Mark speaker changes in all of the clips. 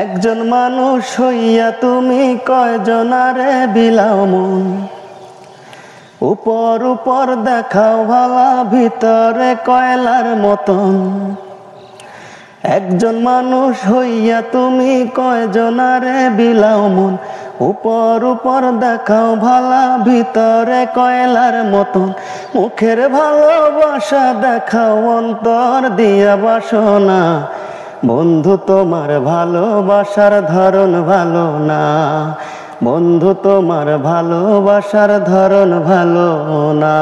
Speaker 1: একজন মানুষ হইয়া তুমি কয়জনারে বিলাও মন, উপর উপর দেখাও ভালা ভিতরে কয়লার মতন। একজন মানুষ হইয়া তুমি কয়জনারে বিলাও মন, উপর উপর দেখাও ভালা ভিতরে কয়লার মতন। মুখের ভালোবাসা দেখাও অন্তর দিয়া বাসনা, বন্ধু তোমার ভালোবাসার ধরন ভালো না, বন্ধু তোমার ভালোবাসার ধরন ভালো না।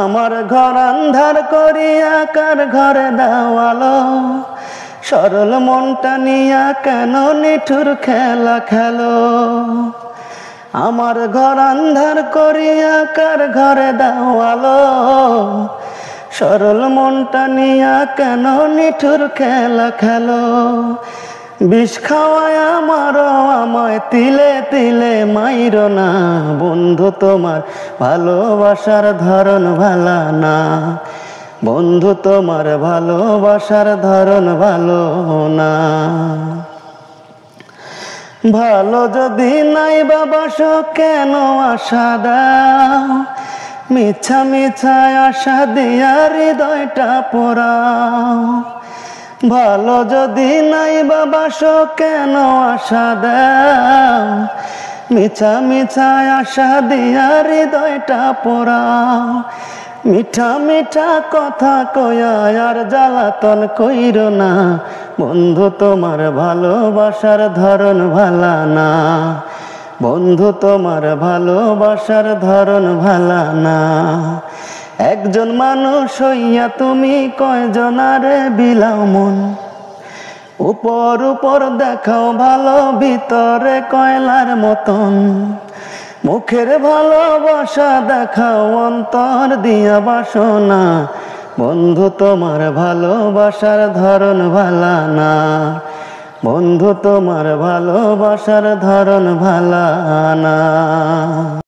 Speaker 1: আমার ঘর আন্ধার করিয়া কার ঘরে দাও আলো, সরল মনটা নিয়া কেন নিঠুর খেলা খেলো। আমার ঘর আন্ধার করিয়া কার ঘরে দাও আলো, সরল মনটা নিয়া কেন নিঠুর খেলা খেলো। বিষ খাওয়ায় আমায় তিলে তিলে মাইরো না, বন্ধু তোমার ভালোবাসার ধরন ভালা না, বন্ধু তোমার ভালোবাসার ধরন ভালো না। ভালো যদি নাই বাবাসো কেন আশা দাও, মিছা মিছা আশা দিয়া হৃদয়টা পোড়াও। ভালো যদি নাই বাবাসো কেন আশা দাও, মিছা মিছা আশা দিয়া হৃদয়টা পোড়াও। মিঠা মিঠা কথা কয়া আর জ্বালাতন কইরো না, বন্ধু তোমার ভালোবাসার ধরন ভালা না, বন্ধু তোমার ভালোবাসার ধরন ভালা না। একজন মানুষ হইয়া তুমি কয়জনারে বিলাও মন, উপর উপর দেখাও ভালো ভিতরে কয়লার মতন। মুখের ভালোবাসা দেখাও অন্তর দিয়া বাসনা, বন্ধু তোমার ভালোবাসার ধরন ভালা না, বন্ধু তোমার ভালোবাসার ধরন ভালা না।